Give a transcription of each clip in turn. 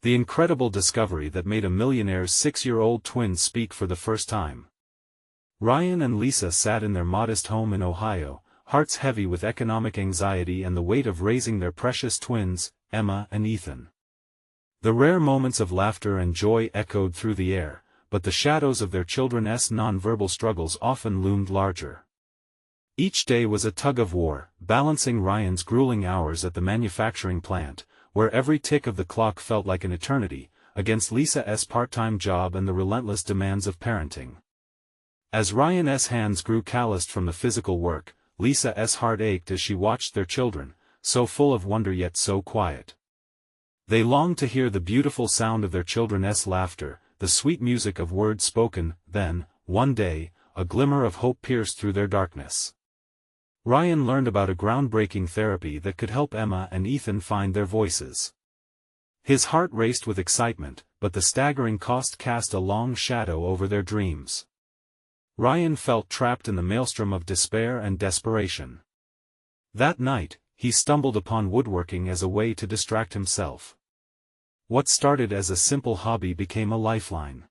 The incredible discovery that made a Millionaire's 6-year-old twins speak for the first time. Ryan and Lisa sat in their modest home in Ohio, hearts heavy with economic anxiety and the weight of raising their precious twins, Emma and Ethan. The rare moments of laughter and joy echoed through the air, but the shadows of their children's nonverbal struggles often loomed larger. Each day was a tug-of-war, balancing Ryan's grueling hours at the manufacturing plant, where every tick of the clock felt like an eternity, against Lisa's part-time job and the relentless demands of parenting. As Ryan's hands grew calloused from the physical work, Lisa's heart ached as she watched their children, so full of wonder yet so quiet. They longed to hear the beautiful sound of their children's laughter, the sweet music of words spoken. Then, one day, a glimmer of hope pierced through their darkness. Ryan learned about a groundbreaking therapy that could help Emma and Ethan find their voices. His heart raced with excitement, but the staggering cost cast a long shadow over their dreams. Ryan felt trapped in the maelstrom of despair and desperation. That night, he stumbled upon woodworking as a way to distract himself. What started as a simple hobby became a lifeline.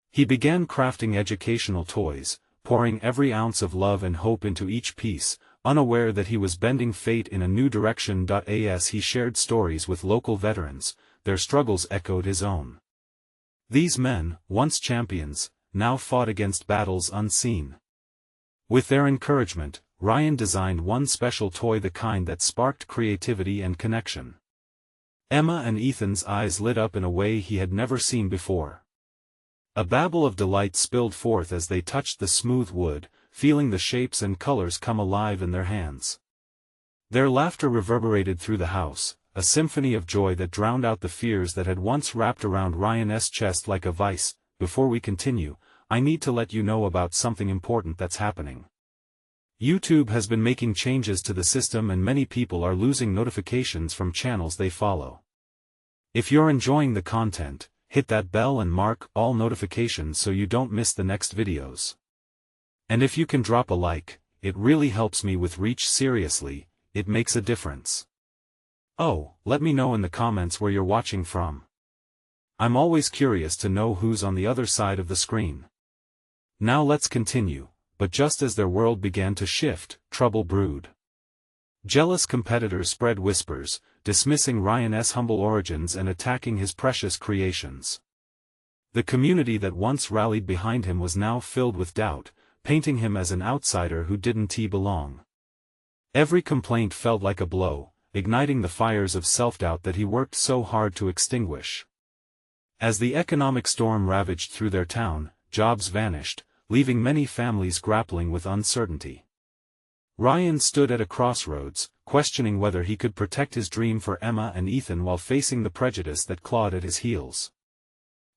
He began crafting educational toys, pouring every ounce of love and hope into each piece, unaware that he was bending fate in a new direction. As he shared stories with local veterans, their struggles echoed his own. These men, once champions, now fought against battles unseen. With their encouragement, Ryan designed one special toy, the kind that sparked creativity and connection. Emma and Ethan's eyes lit up in a way he had never seen before. A babble of delight spilled forth as they touched the smooth wood, feeling the shapes and colors come alive in their hands. Their laughter reverberated through the house, a symphony of joy that drowned out the fears that had once wrapped around Ryan's chest like a vice. Before we continue, I need to let you know about something important that's happening. YouTube has been making changes to the system and many people are losing notifications from channels they follow. If you're enjoying the content, hit that bell and mark all notifications so you don't miss the next videos. And if you can drop a like, it really helps me with reach. Seriously, it makes a difference. Oh, let me know in the comments where you're watching from. I'm always curious to know who's on the other side of the screen. Now let's continue, but just as their world began to shift, trouble brewed. Jealous competitors spread whispers, dismissing Ryan's humble origins and attacking his precious creations. The community that once rallied behind him was now filled with doubt, painting him as an outsider who didn't belong. Every complaint felt like a blow, igniting the fires of self-doubt that he worked so hard to extinguish. As the economic storm ravaged through their town, jobs vanished, leaving many families grappling with uncertainty. Ryan stood at a crossroads, questioning whether he could protect his dream for Emma and Ethan while facing the prejudice that clawed at his heels.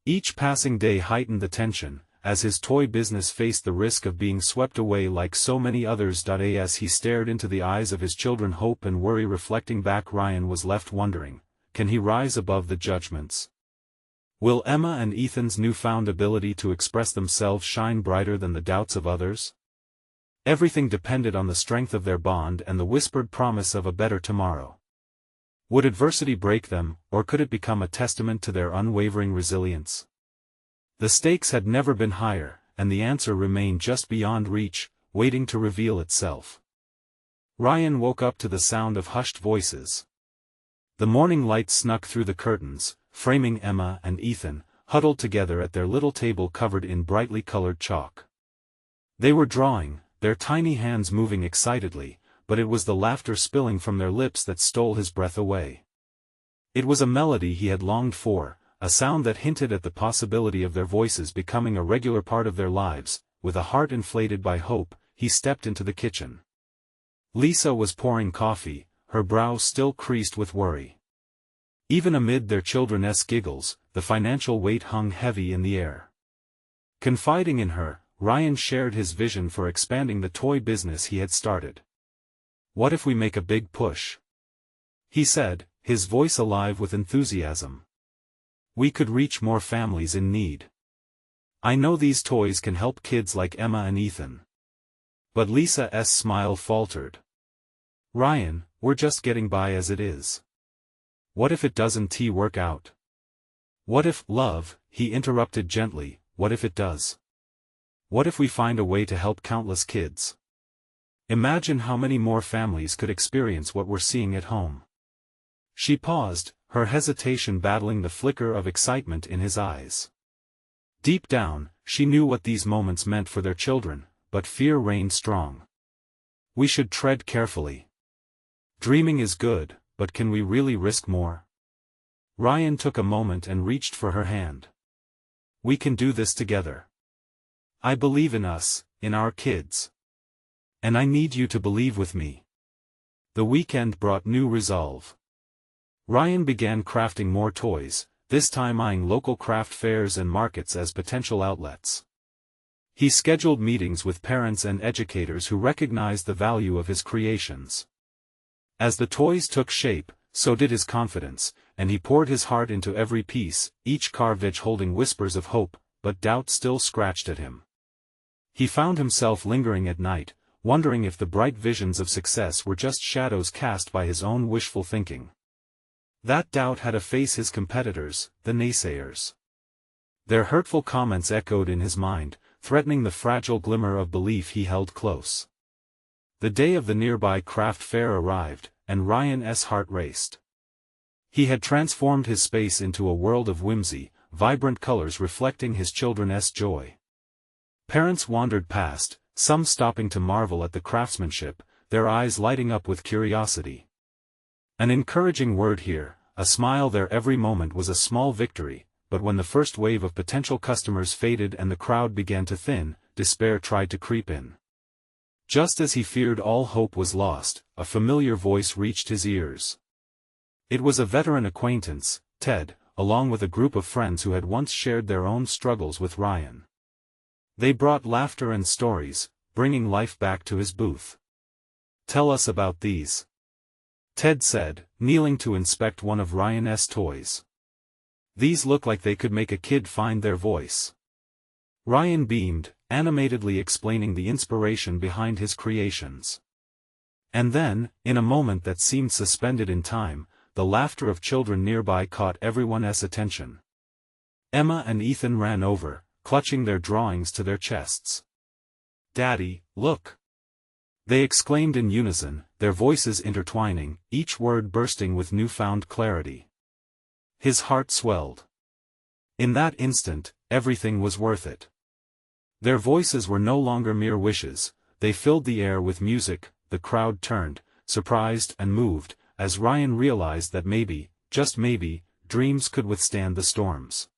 Each passing day heightened the tension, as his toy business faced the risk of being swept away like so many others. As he stared into the eyes of his children, hope and worry reflecting back, Ryan was left wondering, can he rise above the judgments? Will Emma and Ethan's newfound ability to express themselves shine brighter than the doubts of others? Everything depended on the strength of their bond and the whispered promise of a better tomorrow. Would adversity break them, or could it become a testament to their unwavering resilience? The stakes had never been higher, and the answer remained just beyond reach, waiting to reveal itself. Ryan woke up to the sound of hushed voices. The morning light snuck through the curtains, framing Emma and Ethan, huddled together at their little table covered in brightly colored chalk. They were drawing, their tiny hands moving excitedly, but it was the laughter spilling from their lips that stole his breath away. It was a melody he had longed for, a sound that hinted at the possibility of their voices becoming a regular part of their lives. With a heart inflated by hope, he stepped into the kitchen. Lisa was pouring coffee, her brow still creased with worry. Even amid their children's giggles, the financial weight hung heavy in the air. Confiding in her, Ryan shared his vision for expanding the toy business he had started. "What if we make a big push?" he said, his voice alive with enthusiasm. "We could reach more families in need. I know these toys can help kids like Emma and Ethan." But Lisa's smile faltered. "Ryan, we're just getting by as it is. What if it doesn't work out?" What if, love, he interrupted gently, what if it does? What if we find a way to help countless kids? Imagine how many more families could experience what we're seeing at home. She paused, her hesitation battling the flicker of excitement in his eyes. Deep down, she knew what these moments meant for their children, but fear reigned strong. We should tread carefully. Dreaming is good, but can we really risk more? Ryan took a moment and reached for her hand. We can do this together. I believe in us, in our kids. And I need you to believe with me. The weekend brought new resolve. Ryan began crafting more toys, this time eyeing local craft fairs and markets as potential outlets. He scheduled meetings with parents and educators who recognized the value of his creations. As the toys took shape, so did his confidence, and he poured his heart into every piece, each carvage holding whispers of hope, but doubt still scratched at him. He found himself lingering at night, wondering if the bright visions of success were just shadows cast by his own wishful thinking. That doubt had to face his competitors, the naysayers. Their hurtful comments echoed in his mind, threatening the fragile glimmer of belief he held close. The day of the nearby craft fair arrived, and Ryan's heart raced. He had transformed his space into a world of whimsy, vibrant colors reflecting his children's joy. Parents wandered past, some stopping to marvel at the craftsmanship, their eyes lighting up with curiosity. An encouraging word here, a smile there every moment was a small victory, but when the first wave of potential customers faded and the crowd began to thin, despair tried to creep in. Just as he feared all hope was lost, a familiar voice reached his ears. It was a veteran acquaintance, Ted, along with a group of friends who had once shared their own struggles with Ryan. They brought laughter and stories, bringing life back to his booth. Tell us about these. Ted said, kneeling to inspect one of Ryan's toys. These look like they could make a kid find their voice. Ryan beamed, animatedly explaining the inspiration behind his creations. And then, in a moment that seemed suspended in time, the laughter of children nearby caught everyone's attention. Emma and Ethan ran over, clutching their drawings to their chests. Daddy, look! They exclaimed in unison, their voices intertwining, each word bursting with newfound clarity. His heart swelled. In that instant, everything was worth it. Their voices were no longer mere wishes, they filled the air with music. The crowd turned, surprised and moved, as Ryan realized that maybe, just maybe, dreams could withstand the storms.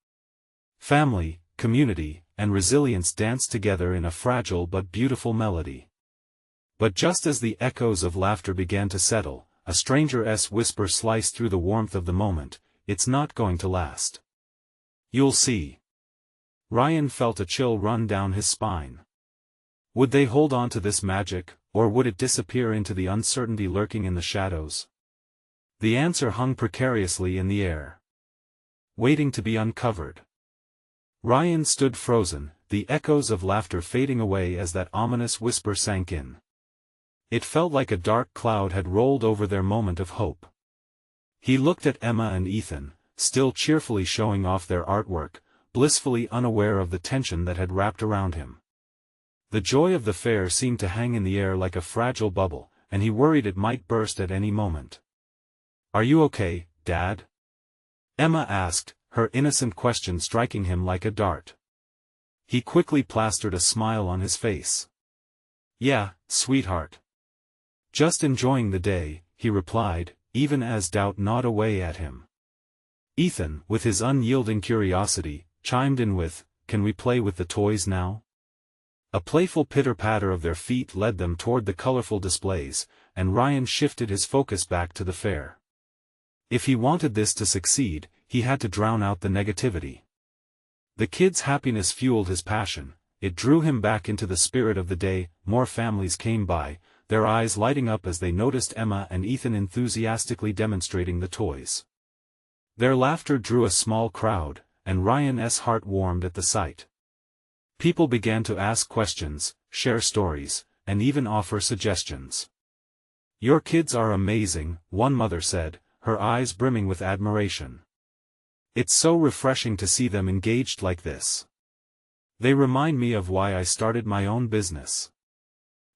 Family, community, and resilience danced together in a fragile but beautiful melody. But just as the echoes of laughter began to settle, a stranger's whisper sliced through the warmth of the moment, "It's not going to last. You'll see." Ryan felt a chill run down his spine. Would they hold on to this magic, or would it disappear into the uncertainty lurking in the shadows? The answer hung precariously in the air, waiting to be uncovered. Ryan stood frozen, the echoes of laughter fading away as that ominous whisper sank in. It felt like a dark cloud had rolled over their moment of hope. He looked at Emma and Ethan, still cheerfully showing off their artwork, blissfully unaware of the tension that had wrapped around him. The joy of the fair seemed to hang in the air like a fragile bubble, and he worried it might burst at any moment. "Are you okay, Dad?" Emma asked, her innocent question striking him like a dart. He quickly plastered a smile on his face. "Yeah, sweetheart. Just enjoying the day," he replied, even as doubt gnawed away at him. Ethan, with his unyielding curiosity, chimed in with, "Can we play with the toys now?" A playful pitter-patter of their feet led them toward the colorful displays, and Ryan shifted his focus back to the fair. If he wanted this to succeed, he had to drown out the negativity. The kids' happiness fueled his passion, it drew him back into the spirit of the day. More families came by, their eyes lighting up as they noticed Emma and Ethan enthusiastically demonstrating the toys. Their laughter drew a small crowd, and Ryan's heart warmed at the sight. People began to ask questions, share stories, and even offer suggestions. "Your kids are amazing," one mother said, her eyes brimming with admiration. It's so refreshing to see them engaged like this. They remind me of why I started my own business.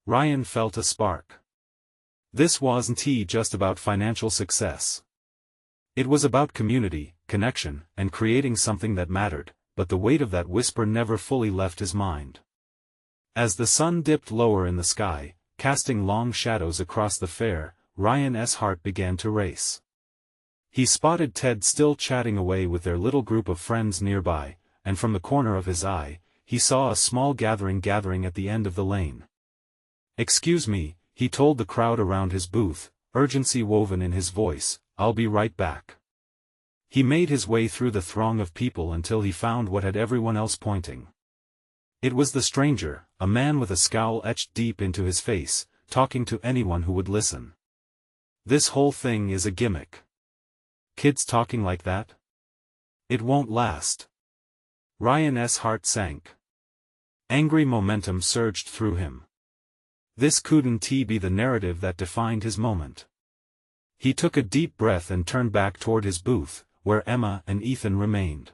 Ryan felt a spark. This wasn't just about financial success. It was about community, connection, and creating something that mattered, but the weight of that whisper never fully left his mind. As the sun dipped lower in the sky, casting long shadows across the fair, Ryan's heart began to race. He spotted Ted still chatting away with their little group of friends nearby, and from the corner of his eye, he saw a small gathering at the end of the lane. "Excuse me," he told the crowd around his booth, urgency woven in his voice, "I'll be right back." He made his way through the throng of people until he found what had everyone else pointing. It was the stranger, a man with a scowl etched deep into his face, talking to anyone who would listen. "This whole thing is a gimmick. Kids talking like that? It won't last." Ryan's heart sank. Angry momentum surged through him. This couldn't be the narrative that defined his moment. He took a deep breath and turned back toward his booth, where Emma and Ethan remained.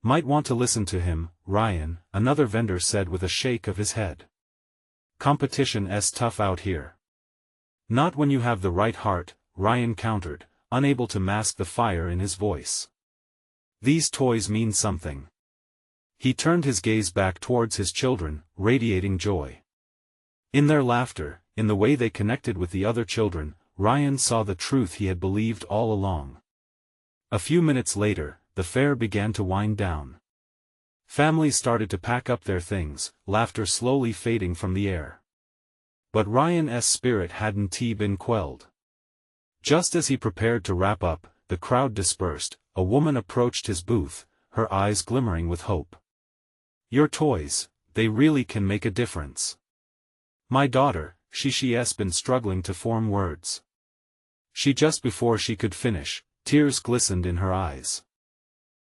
"Might want to listen to him, Ryan," another vendor said with a shake of his head. "Competition's tough out here." "Not when you have the right heart," Ryan countered, unable to mask the fire in his voice. "These toys mean something." He turned his gaze back towards his children, radiating joy. In their laughter, in the way they connected with the other children, Ryan saw the truth he had believed all along. A few minutes later, the fair began to wind down. Families started to pack up their things, laughter slowly fading from the air. But Ryan's spirit hadn't been quelled. Just as he prepared to wrap up, the crowd dispersed. A woman approached his booth, her eyes glimmering with hope. "Your toys, they really can make a difference. My daughter," she's been struggling to form words. Just before she could finish, tears glistened in her eyes.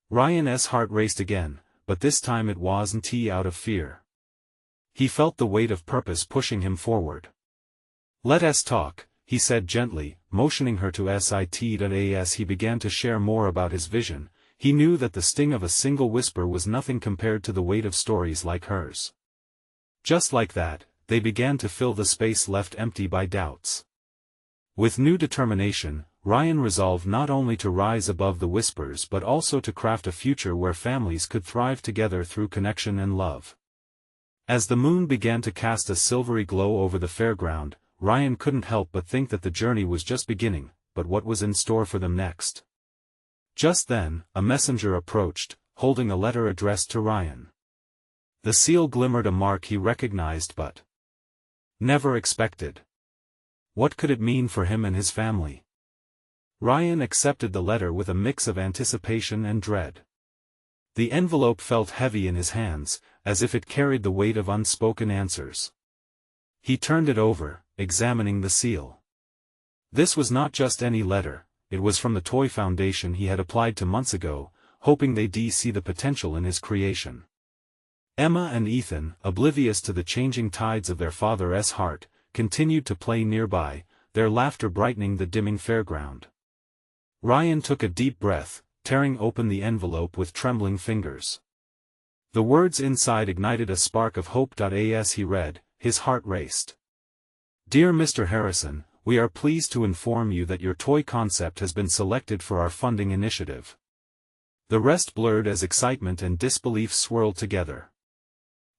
Ryan's heart raced again, but this time it wasn't out of fear. He felt the weight of purpose pushing him forward. "Let's talk," he said gently, motioning her to sit. As he began to share more about his vision, he knew that the sting of a single whisper was nothing compared to the weight of stories like hers. Just like that, they began to fill the space left empty by doubts. With new determination, Ryan resolved not only to rise above the whispers but also to craft a future where families could thrive together through connection and love. As the moon began to cast a silvery glow over the fairground, Ryan couldn't help but think that the journey was just beginning, but what was in store for them next? Just then, a messenger approached, holding a letter addressed to Ryan. The seal glimmered, a mark he recognized but never expected. What could it mean for him and his family? Ryan accepted the letter with a mix of anticipation and dread. The envelope felt heavy in his hands, as if it carried the weight of unspoken answers. He turned it over, examining the seal. This was not just any letter, it was from the toy foundation he had applied to months ago, hoping they'd see the potential in his creation. Emma and Ethan, oblivious to the changing tides of their father's heart, continued to play nearby, their laughter brightening the dimming fairground. Ryan took a deep breath, tearing open the envelope with trembling fingers. The words inside ignited a spark of hope. As he read, his heart raced. "Dear Mr. Harrison, we are pleased to inform you that your toy concept has been selected for our funding initiative." The rest blurred as excitement and disbelief swirled together.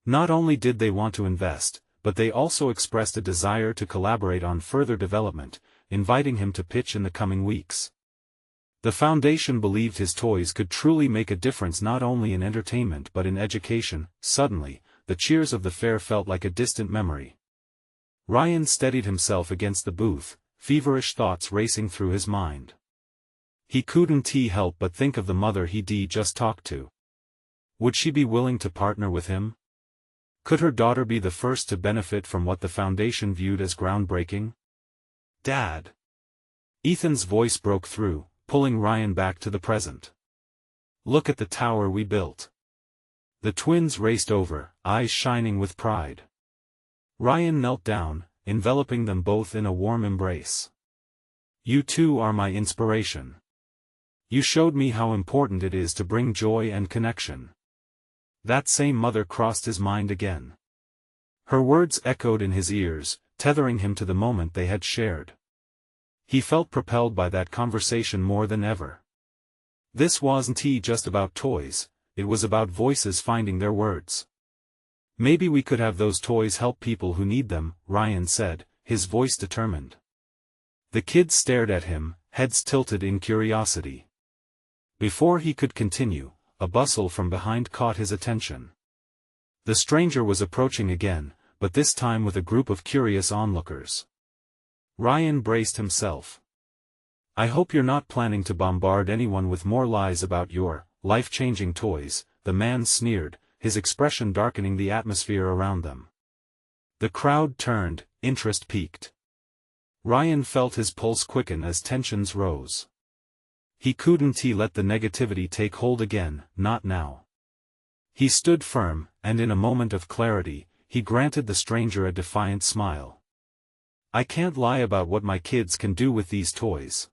Not only did they want to invest, but they also expressed a desire to collaborate on further development, inviting him to pitch in the coming weeks. The foundation believed his toys could truly make a difference not only in entertainment but in education. Suddenly, the cheers of the fair felt like a distant memory. Ryan steadied himself against the booth, feverish thoughts racing through his mind. He couldn't help but think of the mother he'd just talked to. Would she be willing to partner with him? Could her daughter be the first to benefit from what the foundation viewed as groundbreaking? "Dad!" Ethan's voice broke through, pulling Ryan back to the present. "Look at the tower we built." The twins raced over, eyes shining with pride. Ryan knelt down, enveloping them both in a warm embrace. "You two are my inspiration. You showed me how important it is to bring joy and connection. That same mother crossed his mind again. Her words echoed in his ears, tethering him to the moment they had shared. He felt propelled by that conversation more than ever. This wasn't just about toys, it was about voices finding their words. Maybe we could have those toys help people who need them, Ryan said, his voice determined. The kids stared at him, heads tilted in curiosity. Before he could continue, a bustle from behind caught his attention. The stranger was approaching again, but this time with a group of curious onlookers. Ryan braced himself. I hope you're not planning to bombard anyone with more lies about your life-changing toys, the man sneered, his expression darkening the atmosphere around them. The crowd turned, interest peaked. Ryan felt his pulse quicken as tensions rose. He couldn't let the negativity take hold again, not now. He stood firm, and in a moment of clarity, he granted the stranger a defiant smile. I can't lie about what my kids can do with these toys.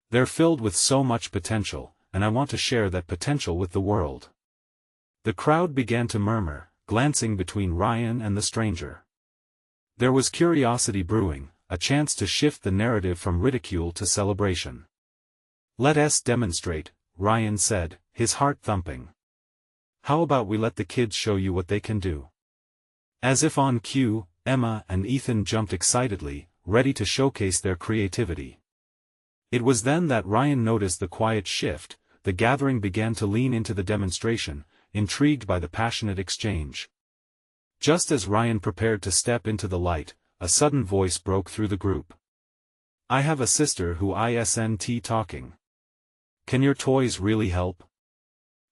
They're filled with so much potential, and I want to share that potential with the world. The crowd began to murmur, glancing between Ryan and the stranger. There was curiosity brewing, a chance to shift the narrative from ridicule to celebration. Let us demonstrate, Ryan said, his heart thumping. How about we let the kids show you what they can do? As if on cue, Emma and Ethan jumped excitedly, ready to showcase their creativity. It was then that Ryan noticed the quiet shift. The gathering began to lean into the demonstration, intrigued by the passionate exchange. Just as Ryan prepared to step into the light, a sudden voice broke through the group. I have a sister who isn't talking. Can your toys really help?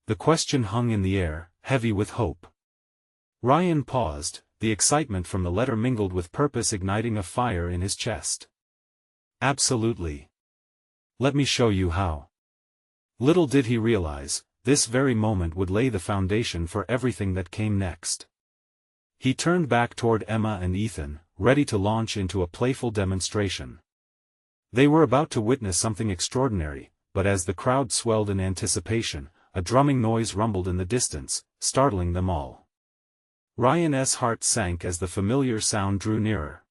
The question hung in the air, heavy with hope. Ryan paused, the excitement from the letter mingled with purpose igniting a fire in his chest. Absolutely. Let me show you how. Little did he realize, this very moment would lay the foundation for everything that came next. He turned back toward Emma and Ethan, ready to launch into a playful demonstration. They were about to witness something extraordinary, but as the crowd swelled in anticipation, a drumming noise rumbled in the distance, startling them all. Ryan's heart sank as the familiar sound drew nearer.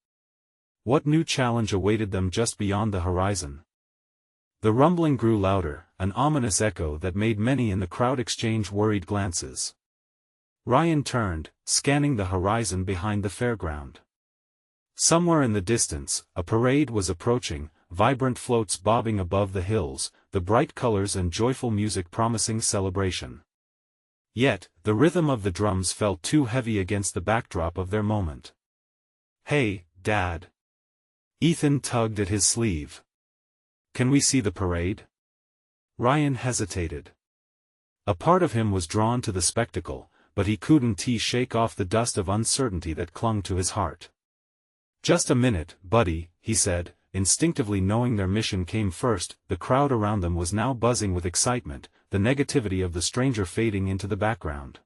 What new challenge awaited them just beyond the horizon? The rumbling grew louder, an ominous echo that made many in the crowd exchange worried glances. Ryan turned, scanning the horizon behind the fairground. Somewhere in the distance, a parade was approaching, vibrant floats bobbing above the hills, the bright colors and joyful music promising celebration. Yet, the rhythm of the drums felt too heavy against the backdrop of their moment. Hey, Dad. Ethan tugged at his sleeve. Can we see the parade? Ryan hesitated. A part of him was drawn to the spectacle, but he couldn't shake off the dust of uncertainty that clung to his heart. Just a minute, buddy, he said, instinctively knowing their mission came first. The crowd around them was now buzzing with excitement, the negativity of the stranger fading into the background.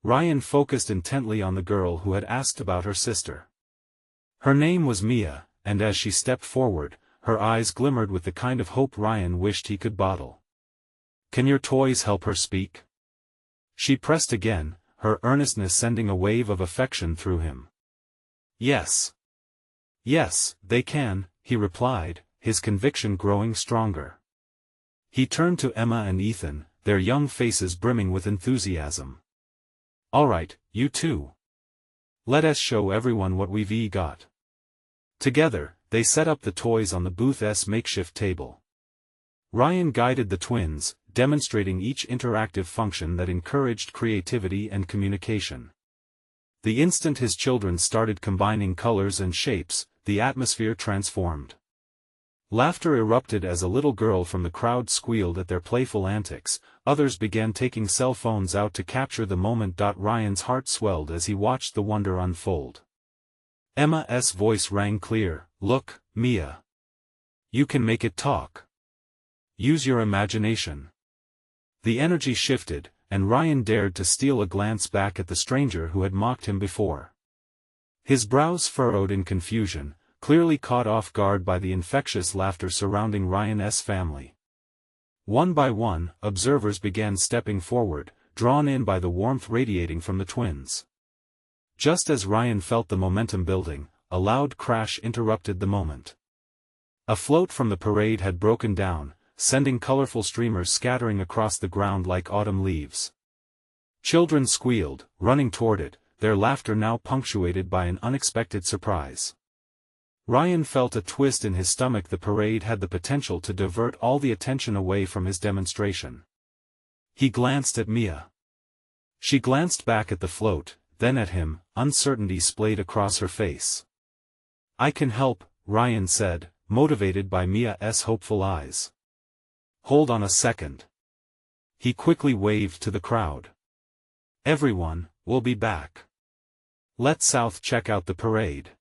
Ryan focused intently on the girl who had asked about her sister. Her name was Mia, and as she stepped forward, her eyes glimmered with the kind of hope Ryan wished he could bottle. Can your toys help her speak? She pressed again, her earnestness sending a wave of affection through him. Yes. Yes, they can, he replied, his conviction growing stronger. He turned to Emma and Ethan, their young faces brimming with enthusiasm. All right, you two. Let us show everyone what we've got. Together, they set up the toys on the booth's makeshift table. Ryan guided the twins, demonstrating each interactive function that encouraged creativity and communication. The instant his children started combining colors and shapes, the atmosphere transformed. Laughter erupted as a little girl from the crowd squealed at their playful antics, others began taking cell phones out to capture the moment. Ryan's heart swelled as he watched the wonder unfold. Emma's voice rang clear, Look, Mia. You can make it talk. Use your imagination. The energy shifted, and Ryan dared to steal a glance back at the stranger who had mocked him before. His brows furrowed in confusion, clearly caught off guard by the infectious laughter surrounding Ryan's family. One by one, observers began stepping forward, drawn in by the warmth radiating from the twins. Just as Ryan felt the momentum building, a loud crash interrupted the moment. A float from the parade had broken down, sending colorful streamers scattering across the ground like autumn leaves. Children squealed, running toward it, their laughter now punctuated by an unexpected surprise. Ryan felt a twist in his stomach. The parade had the potential to divert all the attention away from his demonstration. He glanced at Mia. She glanced back at the float, then at him, uncertainty splayed across her face. "I can help," Ryan said, motivated by Mia's hopeful eyes. "Hold on a second." He quickly waved to the crowd. "Everyone, we'll be back. Let South check out the parade."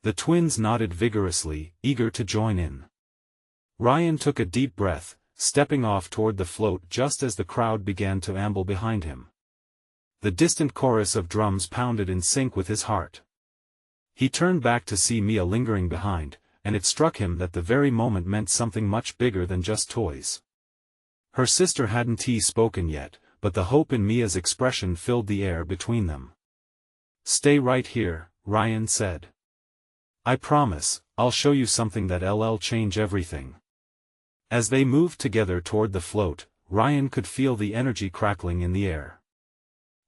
The twins nodded vigorously, eager to join in. Ryan took a deep breath, stepping off toward the float just as the crowd began to amble behind him. The distant chorus of drums pounded in sync with his heart. He turned back to see Mia lingering behind, and it struck him that the very moment meant something much bigger than just toys. Her sister hadn't spoken yet, but the hope in Mia's expression filled the air between them. "Stay right here," Ryan said. "I promise, I'll show you something that'll change everything." As they moved together toward the float, Ryan could feel the energy crackling in the air.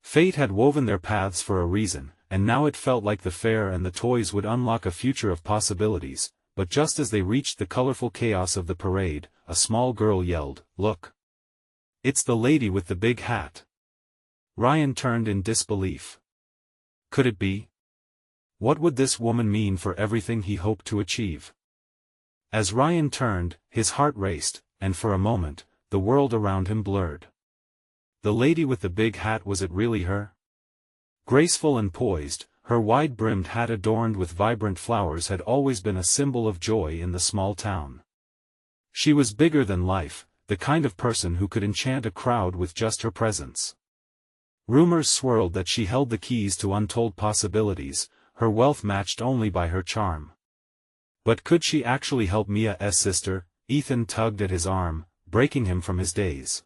Fate had woven their paths for a reason, and now it felt like the fair and the toys would unlock a future of possibilities. But just as they reached the colorful chaos of the parade, a small girl yelled, "Look! It's the lady with the big hat." Ryan turned in disbelief. Could it be? What would this woman mean for everything he hoped to achieve? As Ryan turned, his heart raced, and for a moment, the world around him blurred. The lady with the big hat, was it really her? Graceful and poised, her wide-brimmed hat adorned with vibrant flowers had always been a symbol of joy in the small town. She was bigger than life, the kind of person who could enchant a crowd with just her presence. Rumors swirled that she held the keys to untold possibilities, her wealth matched only by her charm. But could she actually help Mia's sister? Ethan tugged at his arm, breaking him from his daze.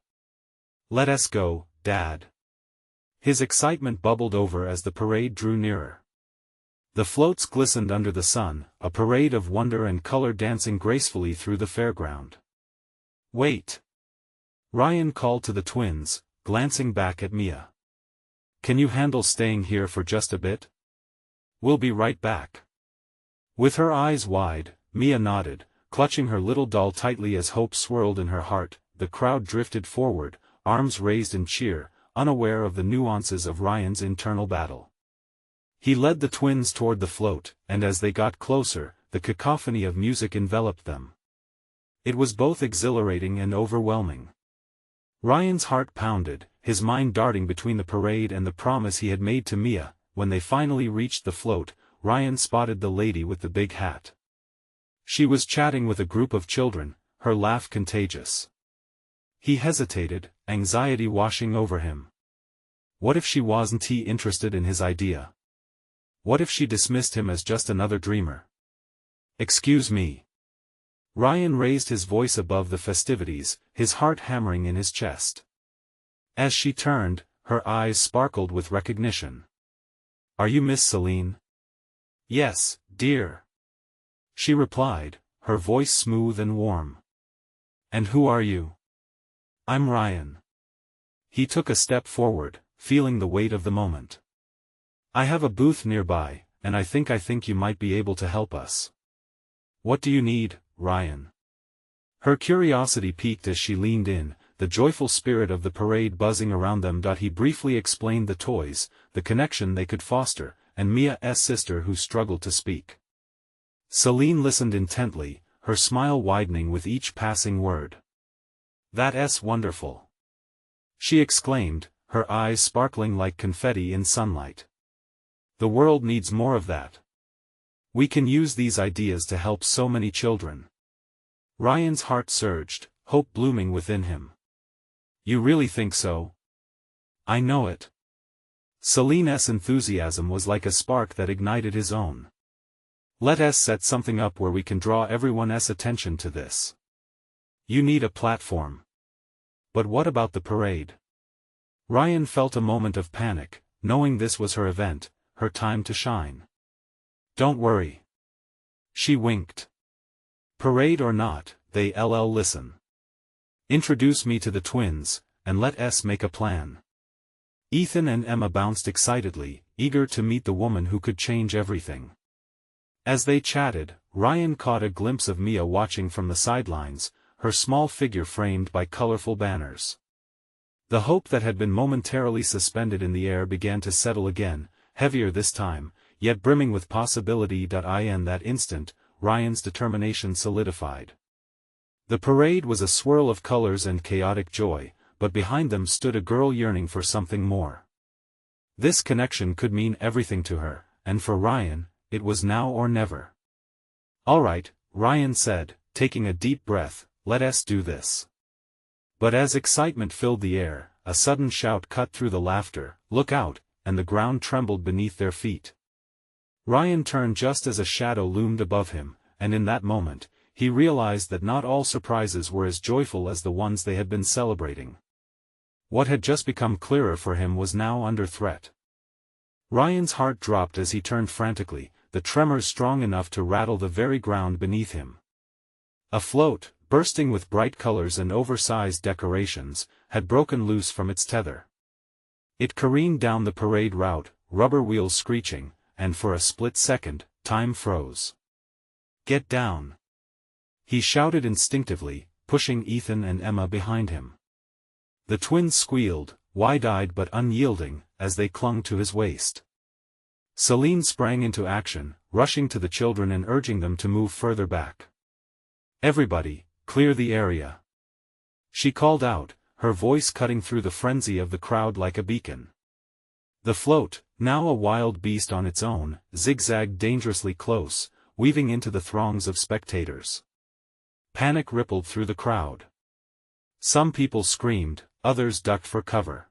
"Let us go, Dad." His excitement bubbled over as the parade drew nearer. The floats glistened under the sun, a parade of wonder and color dancing gracefully through the fairground. "Wait!" Ryan called to the twins, glancing back at Mia. "Can you handle staying here for just a bit? We'll be right back." With her eyes wide, Mia nodded, clutching her little doll tightly as hope swirled in her heart. The crowd drifted forward, arms raised in cheer, unaware of the nuances of Ryan's internal battle. He led the twins toward the float, and as they got closer, the cacophony of music enveloped them. It was both exhilarating and overwhelming. Ryan's heart pounded, his mind darting between the parade and the promise he had made to Mia. When they finally reached the float, Ryan spotted the lady with the big hat. She was chatting with a group of children, her laugh contagious. He hesitated, anxiety washing over him. What if she wasn't interested in his idea? What if she dismissed him as just another dreamer? "Excuse me." Ryan raised his voice above the festivities, his heart hammering in his chest. As she turned, her eyes sparkled with recognition. "Are you Miss Celine?" "Yes, dear," she replied, her voice smooth and warm. "And who are you?" "I'm Ryan." He took a step forward, feeling the weight of the moment. "I have a booth nearby, and I think you might be able to help us." "What do you need, Ryan?" Her curiosity piqued as she leaned in, the joyful spirit of the parade buzzing around them. He briefly explained the toys, the connection they could foster, and Mia's sister who struggled to speak. Celine listened intently, her smile widening with each passing word. "That's wonderful!" she exclaimed, her eyes sparkling like confetti in sunlight. "The world needs more of that. We can use these ideas to help so many children." Ryan's heart surged, hope blooming within him. "You really think so?" "I know it." Celine's enthusiasm was like a spark that ignited his own. "Let us set something up where we can draw everyone's attention to this." You need a platform. But what about the parade? Ryan felt a moment of panic, knowing this was her event, her time to shine. Don't worry. She winked. Parade or not, they'll listen. Introduce me to the twins, and let us make a plan. Ethan and Emma bounced excitedly, eager to meet the woman who could change everything. As they chatted, Ryan caught a glimpse of Mia watching from the sidelines, her small figure framed by colorful banners. The hope that had been momentarily suspended in the air began to settle again, heavier this time, yet brimming with possibility. In that instant, Ryan's determination solidified. The parade was a swirl of colors and chaotic joy, but behind them stood a girl yearning for something more. This connection could mean everything to her, and for Ryan, it was now or never. All right, Ryan said, taking a deep breath, let us do this. But as excitement filled the air, a sudden shout cut through the laughter, look out, and the ground trembled beneath their feet. Ryan turned just as a shadow loomed above him, and in that moment, he realized that not all surprises were as joyful as the ones they had been celebrating. What had just become clearer for him was now under threat. Ryan's heart dropped as he turned frantically, the tremors strong enough to rattle the very ground beneath him. A float, bursting with bright colors and oversized decorations, had broken loose from its tether. It careened down the parade route, rubber wheels screeching, and for a split second, time froze. Get down! He shouted instinctively, pushing Ethan and Emma behind him. The twins squealed, wide-eyed but unyielding, as they clung to his waist. Celine sprang into action, rushing to the children and urging them to move further back. Everybody, clear the area. She called out, her voice cutting through the frenzy of the crowd like a beacon. The float, now a wild beast on its own, zigzagged dangerously close, weaving into the throngs of spectators. Panic rippled through the crowd. Some people screamed, others ducked for cover.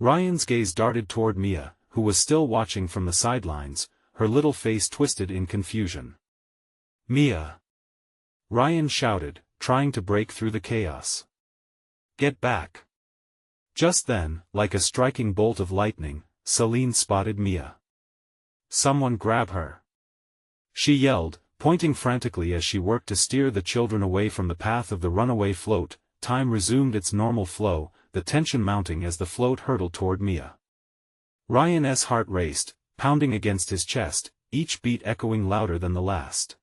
Ryan's gaze darted toward Mia, who was still watching from the sidelines, her little face twisted in confusion. Mia! Ryan shouted, trying to break through the chaos. Get back! Just then, like a striking bolt of lightning, Celine spotted Mia. Someone grab her! She yelled, pointing frantically as she worked to steer the children away from the path of the runaway float. Time resumed its normal flow, the tension mounting as the float hurtled toward Mia. Ryan's heart raced, pounding against his chest, each beat echoing louder than the last.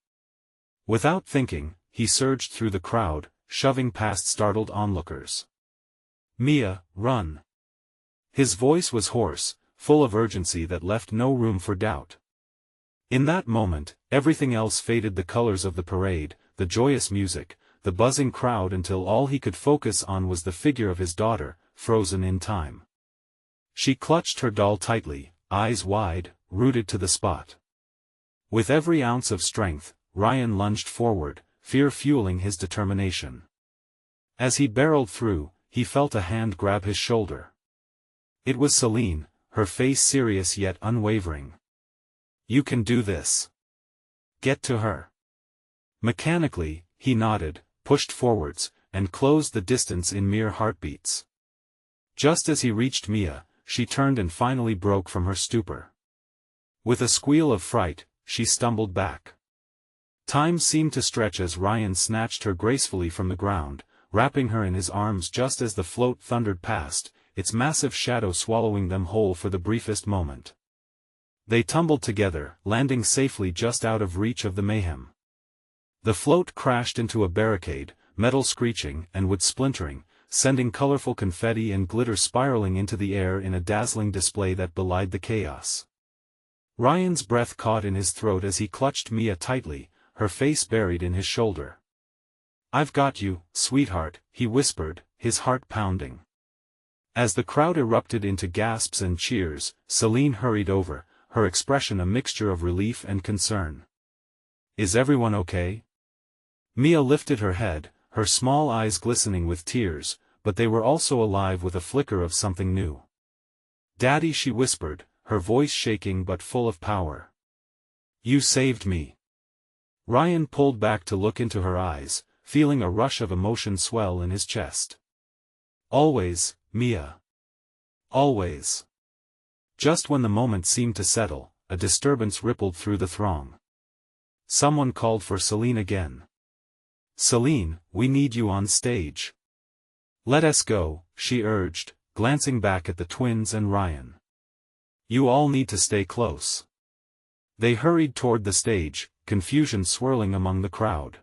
Without thinking, he surged through the crowd, shoving past startled onlookers. Mia, run! His voice was hoarse, full of urgency that left no room for doubt. In that moment, everything else faded, the colors of the parade, the joyous music, the buzzing crowd, until all he could focus on was the figure of his daughter, frozen in time. She clutched her doll tightly, eyes wide, rooted to the spot. With every ounce of strength, Ryan lunged forward, fear fueling his determination. As he barreled through, he felt a hand grab his shoulder. It was Celine, her face serious yet unwavering. You can do this. Get to her. Mechanically, he nodded, pushed forwards, and closed the distance in mere heartbeats. Just as he reached Mia, she turned and finally broke from her stupor. With a squeal of fright, she stumbled back. Time seemed to stretch as Ryan snatched her gracefully from the ground, wrapping her in his arms just as the float thundered past, its massive shadow swallowing them whole for the briefest moment. They tumbled together, landing safely just out of reach of the mayhem. The float crashed into a barricade, metal screeching and wood splintering, sending colorful confetti and glitter spiraling into the air in a dazzling display that belied the chaos. Ryan's breath caught in his throat as he clutched Mia tightly, her face buried in his shoulder. I've got you, sweetheart, he whispered, his heart pounding. As the crowd erupted into gasps and cheers, Celine hurried over, her expression a mixture of relief and concern. Is everyone okay? Mia lifted her head, her small eyes glistening with tears, but they were also alive with a flicker of something new. Daddy, she whispered, her voice shaking but full of power. You saved me. Ryan pulled back to look into her eyes, feeling a rush of emotion swell in his chest. Always, Mia. Always. Just when the moment seemed to settle, a disturbance rippled through the throng. Someone called for Celine again. "Celine, we need you on stage." "Let us go," she urged, glancing back at the twins and Ryan. "You all need to stay close." They hurried toward the stage, confusion swirling among the crowd.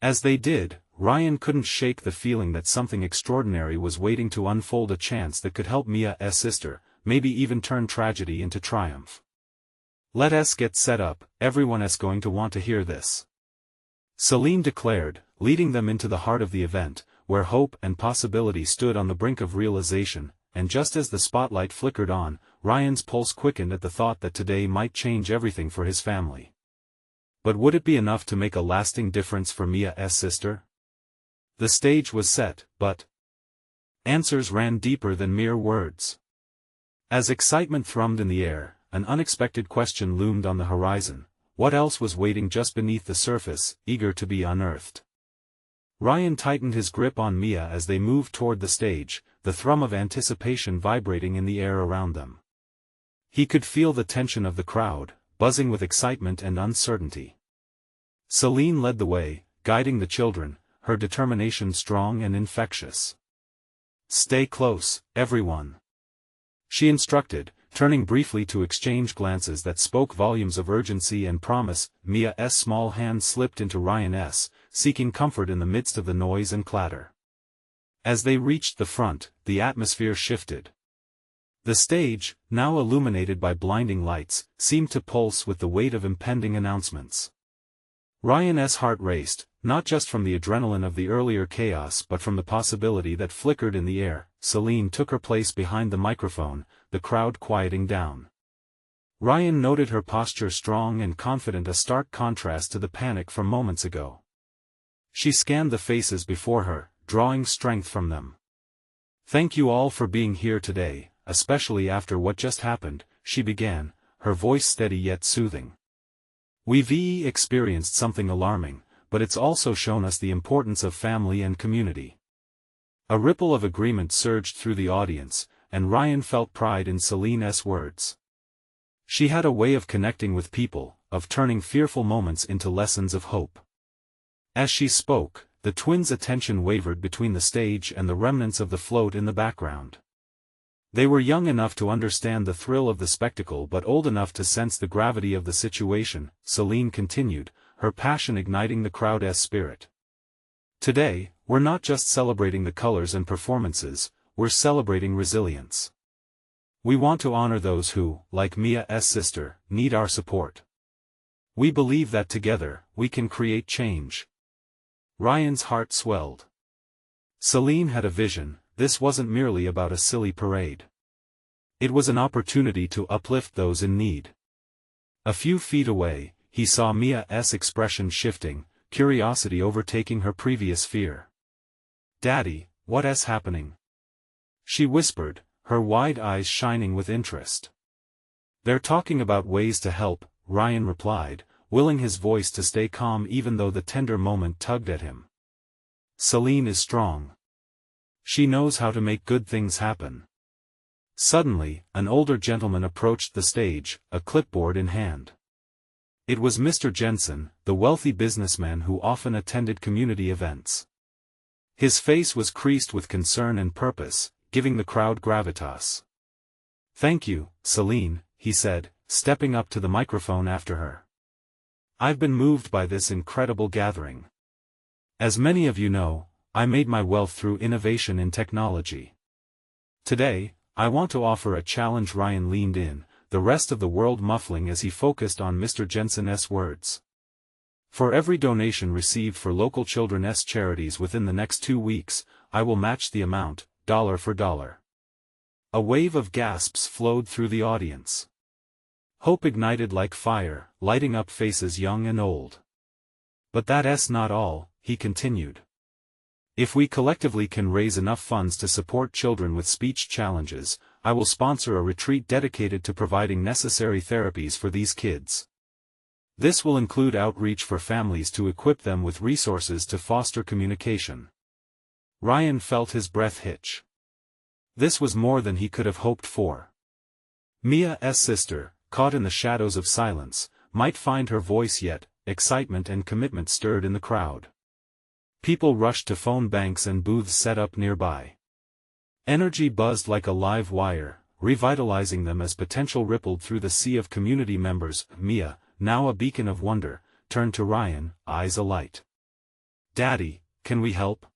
As they did, Ryan couldn't shake the feeling that something extraordinary was waiting to unfold, a chance that could help Mia's sister, maybe even turn tragedy into triumph. "Let us get set up, everyone is going to want to hear this," Celine declared, leading them into the heart of the event, where hope and possibility stood on the brink of realization, and just as the spotlight flickered on, Ryan's pulse quickened at the thought that today might change everything for his family. But would it be enough to make a lasting difference for Mia's sister? The stage was set, but answers ran deeper than mere words. As excitement thrummed in the air, an unexpected question loomed on the horizon. What else was waiting just beneath the surface, eager to be unearthed? Ryan tightened his grip on Mia as they moved toward the stage, the thrum of anticipation vibrating in the air around them. He could feel the tension of the crowd, buzzing with excitement and uncertainty. Celine led the way, guiding the children, her determination strong and infectious. "Stay close, everyone," she instructed, turning briefly to exchange glances that spoke volumes of urgency and promise. Mia's small hand slipped into Ryan's, seeking comfort in the midst of the noise and clatter. As they reached the front, the atmosphere shifted. The stage, now illuminated by blinding lights, seemed to pulse with the weight of impending announcements. Ryan's heart raced, not just from the adrenaline of the earlier chaos but from the possibility that flickered in the air. Celine took her place behind the microphone, the crowd quieting down. Ryan noted her posture strong and confident, a stark contrast to the panic from moments ago. She scanned the faces before her, drawing strength from them. "Thank you all for being here today, especially after what just happened," she began, her voice steady yet soothing. "We've experienced something alarming, but it's also shown us the importance of family and community." A ripple of agreement surged through the audience, and Ryan felt pride in Celine's words. She had a way of connecting with people, of turning fearful moments into lessons of hope. As she spoke, the twins' attention wavered between the stage and the remnants of the float in the background. They were young enough to understand the thrill of the spectacle but old enough to sense the gravity of the situation. Celine continued, her passion igniting the crowd's spirit. "Today, we're not just celebrating the colors and performances, we're celebrating resilience. We want to honor those who, like Mia's sister, need our support. We believe that together, we can create change." Ryan's heart swelled. Celine had a vision. This wasn't merely about a silly parade. It was an opportunity to uplift those in need. A few feet away, he saw Mia's expression shifting, curiosity overtaking her previous fear. "Daddy, what's happening?" she whispered, her wide eyes shining with interest. "They're talking about ways to help," Ryan replied, willing his voice to stay calm even though the tender moment tugged at him. "Celine is strong. She knows how to make good things happen." Suddenly, an older gentleman approached the stage, a clipboard in hand. It was Mr. Jensen, the wealthy businessman who often attended community events. His face was creased with concern and purpose, giving the crowd gravitas. "Thank you, Celine," he said, stepping up to the microphone after her. "I've been moved by this incredible gathering. As many of you know, I made my wealth through innovation in technology. Today, I want to offer a challenge." Ryan leaned in, the rest of the world muffling as he focused on Mr. Jensen's words. "For every donation received for local children's charities within the next 2 weeks, I will match the amount, dollar for dollar." A wave of gasps flowed through the audience. Hope ignited like fire, lighting up faces young and old. "But that's not all," he continued. "If we collectively can raise enough funds to support children with speech challenges, I will sponsor a retreat dedicated to providing necessary therapies for these kids." This will include outreach for families to equip them with resources to foster communication. Ryan felt his breath hitch. This was more than he could have hoped for. Mia's sister, caught in the shadows of silence, might find her voice yet. Excitement and commitment stirred in the crowd. People rushed to phone banks and booths set up nearby. Energy buzzed like a live wire, revitalizing them as potential rippled through the sea of community members. Mia, now a beacon of wonder, turned to Ryan, eyes alight. "Daddy, can we help?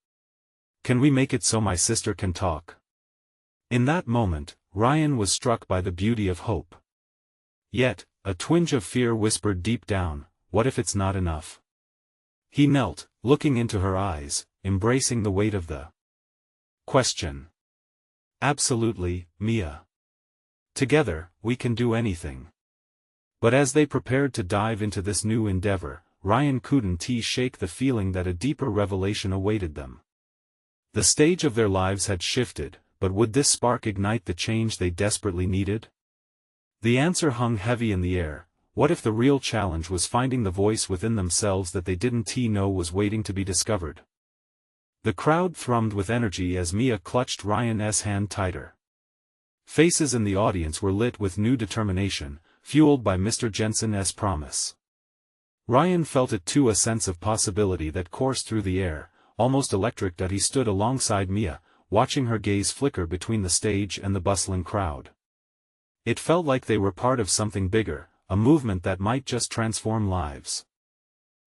Can we make it so my sister can talk?" In that moment, Ryan was struck by the beauty of hope. Yet, a twinge of fear whispered deep down, what if it's not enough? He knelt, looking into her eyes, embracing the weight of the question. "Absolutely, Mia. Together, we can do anything." But as they prepared to dive into this new endeavor, Ryan couldn't shake the feeling that a deeper revelation awaited them. The stage of their lives had shifted, but would this spark ignite the change they desperately needed? The answer hung heavy in the air. What if the real challenge was finding the voice within themselves that they didn't know was waiting to be discovered? The crowd thrummed with energy as Mia clutched Ryan's hand tighter. Faces in the audience were lit with new determination, fueled by Mr. Jensen's promise. Ryan felt it too, a sense of possibility that coursed through the air, almost electric. That he stood alongside Mia, watching her gaze flicker between the stage and the bustling crowd. It felt like they were part of something bigger, a movement that might just transform lives.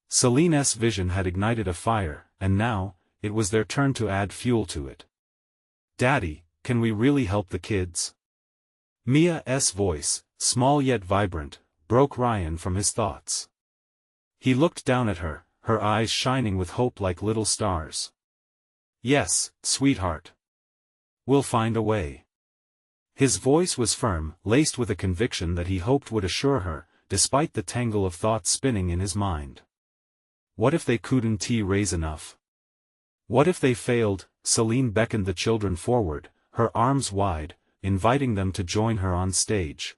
Celine's vision had ignited a fire, and now, it was their turn to add fuel to it. "Daddy, can we really help the kids?" Mia's voice, small yet vibrant, broke Ryan from his thoughts. He looked down at her, her eyes shining with hope like little stars. "Yes, sweetheart. We'll find a way." His voice was firm, laced with a conviction that he hoped would assure her, despite the tangle of thoughts spinning in his mind. What if they couldn't raise enough? What if they failed? Celine beckoned the children forward, her arms wide, inviting them to join her on stage.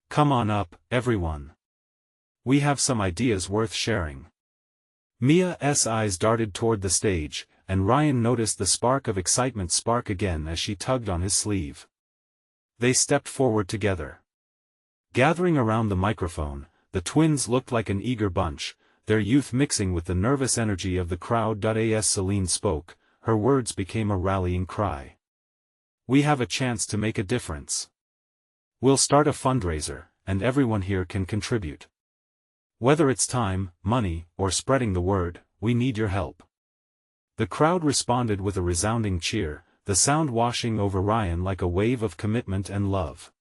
"Come on up, everyone. We have some ideas worth sharing." Mia's eyes darted toward the stage, and Ryan noticed the spark of excitement spark again as she tugged on his sleeve. They stepped forward together. Gathering around the microphone, the twins looked like an eager bunch, their youth mixing with the nervous energy of the crowd. As Celine spoke, her words became a rallying cry. "We have a chance to make a difference. We'll start a fundraiser, and everyone here can contribute. Whether it's time, money, or spreading the word, we need your help." The crowd responded with a resounding cheer, the sound washing over Ryan like a wave of commitment and love.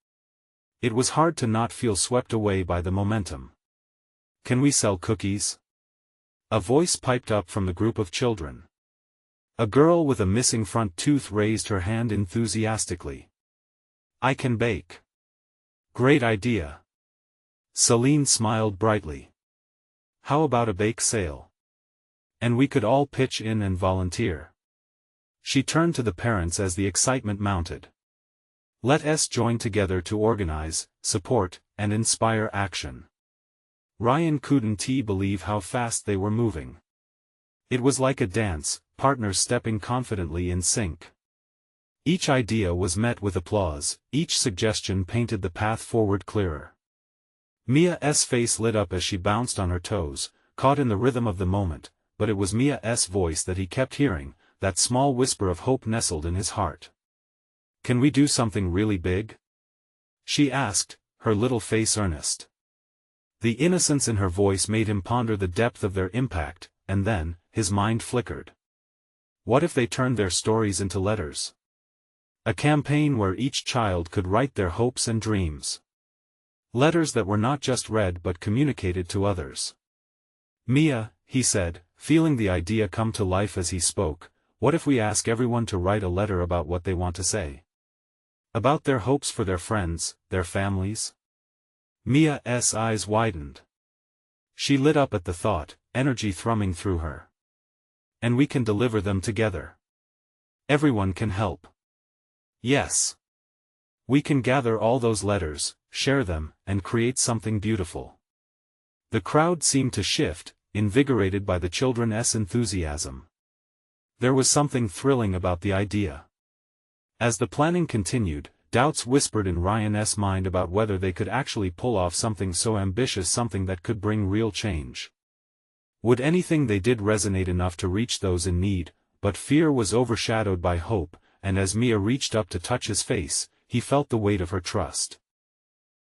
It was hard to not feel swept away by the momentum. "Can we sell cookies?" A voice piped up from the group of children. A girl with a missing front tooth raised her hand enthusiastically. "I can bake." "Great idea." Celine smiled brightly. "How about a bake sale? And we could all pitch in and volunteer." She turned to the parents as the excitement mounted. "Let us join together to organize, support, and inspire action." Ryan couldn't believe how fast they were moving. It was like a dance, partners stepping confidently in sync. Each idea was met with applause, each suggestion painted the path forward clearer. Mia's face lit up as she bounced on her toes, caught in the rhythm of the moment, but it was Mia's voice that he kept hearing, that small whisper of hope nestled in his heart. "Can we do something really big?" she asked, her little face earnest. The innocence in her voice made him ponder the depth of their impact, and then, his mind flickered. What if they turned their stories into letters? A campaign where each child could write their hopes and dreams. Letters that were not just read but communicated to others. "Mia," he said, feeling the idea come to life as he spoke, "what if we ask everyone to write a letter about what they want to say? About their hopes for their friends, their families?" Mia's eyes widened. She lit up at the thought, energy thrumming through her. "And we can deliver them together. Everyone can help. Yes. We can gather all those letters, share them, and create something beautiful." The crowd seemed to shift, invigorated by the children's enthusiasm. There was something thrilling about the idea. As the planning continued, doubts whispered in Ryan's mind about whether they could actually pull off something so ambitious, something that could bring real change. Would anything they did resonate enough to reach those in need? But fear was overshadowed by hope, and as Mia reached up to touch his face, he felt the weight of her trust.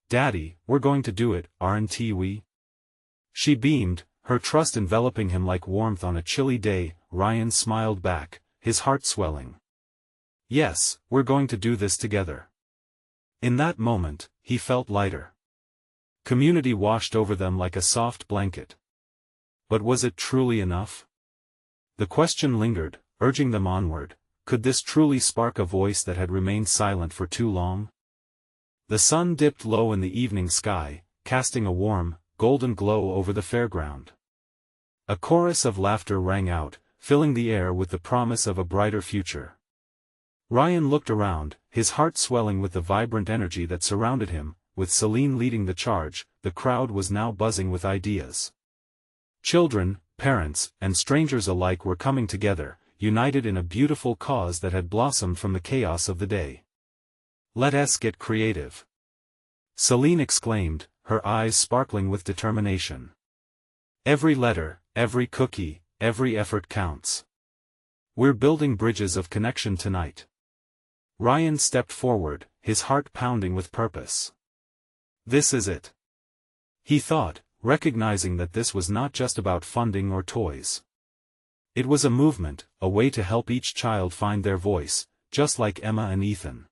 "Daddy, we're going to do it, aren't we?" She beamed, her trust enveloping him like warmth on a chilly day. Ryan smiled back, his heart swelling. "Yes, we're going to do this together." In that moment, he felt lighter. Community washed over them like a soft blanket. But was it truly enough? The question lingered, urging them onward. Could this truly spark a voice that had remained silent for too long? The sun dipped low in the evening sky, casting a warm, golden glow over the fairground. A chorus of laughter rang out, filling the air with the promise of a brighter future. Ryan looked around, his heart swelling with the vibrant energy that surrounded him. With Celine leading the charge, the crowd was now buzzing with ideas. Children, parents, and strangers alike were coming together, united in a beautiful cause that had blossomed from the chaos of the day. "Let us get creative," Celine exclaimed, her eyes sparkling with determination. "Every letter, every cookie, every effort counts. We're building bridges of connection tonight." Ryan stepped forward, his heart pounding with purpose. "This is it," he thought, recognizing that this was not just about funding or toys. It was a movement, a way to help each child find their voice, just like Emma and Ethan.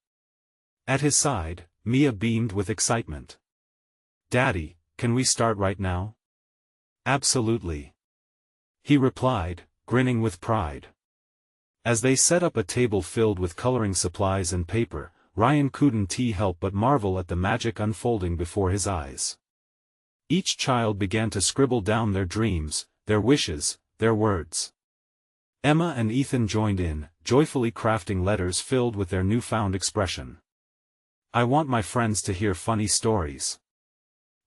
At his side, Mia beamed with excitement. "Daddy, can we start right now?" "Absolutely," he replied, grinning with pride. As they set up a table filled with coloring supplies and paper, Ryan couldn't help but marvel at the magic unfolding before his eyes. Each child began to scribble down their dreams, their wishes, their words. Emma and Ethan joined in, joyfully crafting letters filled with their newfound expression. "I want my friends to hear funny stories."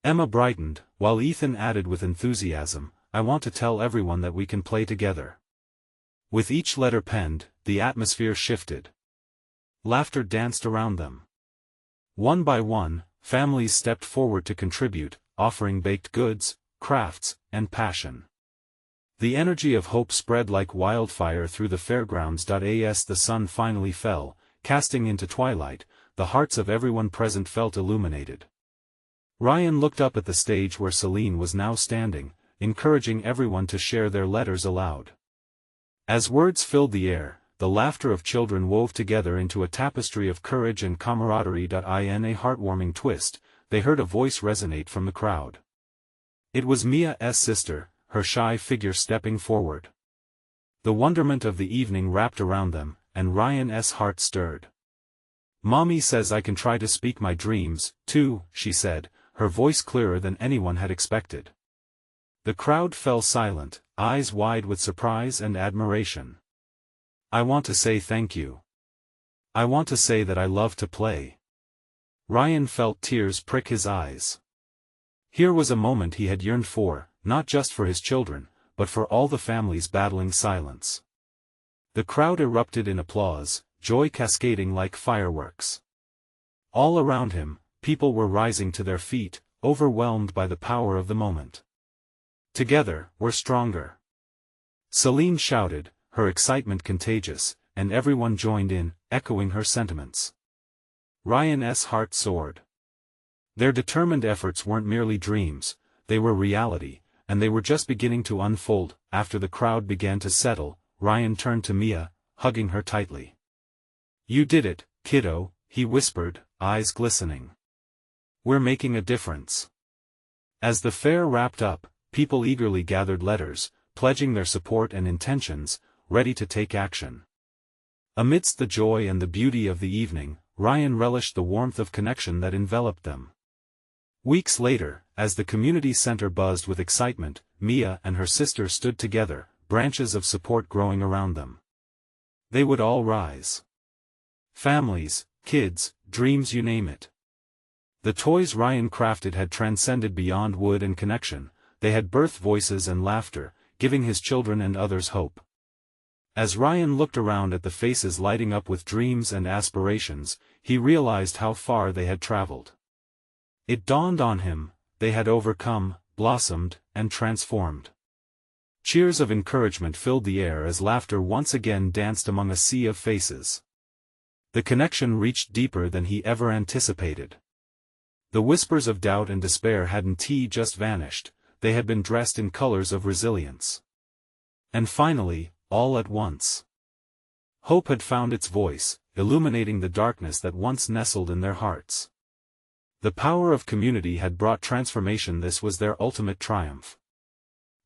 Emma brightened, while Ethan added with enthusiasm, "I want to tell everyone that we can play together." With each letter penned, the atmosphere shifted. Laughter danced around them. One by one, families stepped forward to contribute, offering baked goods, crafts, and passion. The energy of hope spread like wildfire through the fairgrounds. As the sun finally fell, casting into twilight, the hearts of everyone present felt illuminated. Ryan looked up at the stage where Celine was now standing, encouraging everyone to share their letters aloud. As words filled the air, the laughter of children wove together into a tapestry of courage and camaraderie. In a heartwarming twist, they heard a voice resonate from the crowd. It was Mia's sister, her shy figure stepping forward. The wonderment of the evening wrapped around them, and Ryan's heart stirred. "Mommy says I can try to speak my dreams, too," she said, her voice clearer than anyone had expected. The crowd fell silent, eyes wide with surprise and admiration. "I want to say thank you. I want to say that I love to play." Ryan felt tears prick his eyes. Here was a moment he had yearned for, not just for his children, but for all the families battling silence. The crowd erupted in applause, joy cascading like fireworks. All around him, people were rising to their feet, overwhelmed by the power of the moment. "Together, we're stronger," Celine shouted, her excitement contagious, and everyone joined in, echoing her sentiments. Ryan's heart soared. Their determined efforts weren't merely dreams, they were reality, and they were just beginning to unfold. After the crowd began to settle, Ryan turned to Mia, hugging her tightly. "You did it, kiddo," he whispered, eyes glistening. "We're making a difference." As the fair wrapped up, people eagerly gathered letters, pledging their support and intentions, ready to take action. Amidst the joy and the beauty of the evening, Ryan relished the warmth of connection that enveloped them. Weeks later, as the community center buzzed with excitement, Mia and her sister stood together, branches of support growing around them. They would all rise. Families, kids, dreams, you name it. The toys Ryan crafted had transcended beyond wood and connection. they had birth voices and laughter, giving his children and others hope. As Ryan looked around at the faces lighting up with dreams and aspirations, he realized how far they had traveled. It dawned on him, they had overcome, blossomed, and transformed. Cheers of encouragement filled the air as laughter once again danced among a sea of faces. The connection reached deeper than he ever anticipated. The whispers of doubt and despair hadn't just vanished, they had been dressed in colors of resilience. And finally, all at once, hope had found its voice, illuminating the darkness that once nestled in their hearts. The power of community had brought transformation. This was their ultimate triumph.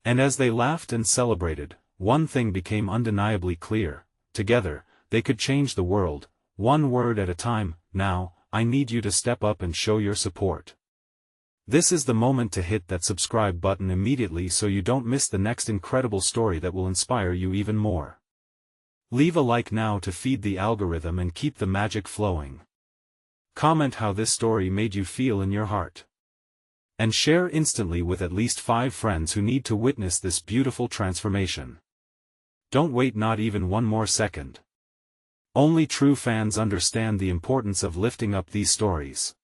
And as they laughed and celebrated, one thing became undeniably clear: together, they could change the world, one word at a time. Now, I need you to step up and show your support. This is the moment to hit that subscribe button immediately so you don't miss the next incredible story that will inspire you even more. Leave a like now to feed the algorithm and keep the magic flowing. Comment how this story made you feel in your heart. And share instantly with at least 5 friends who need to witness this beautiful transformation. Don't wait not even one more second. Only true fans understand the importance of lifting up these stories.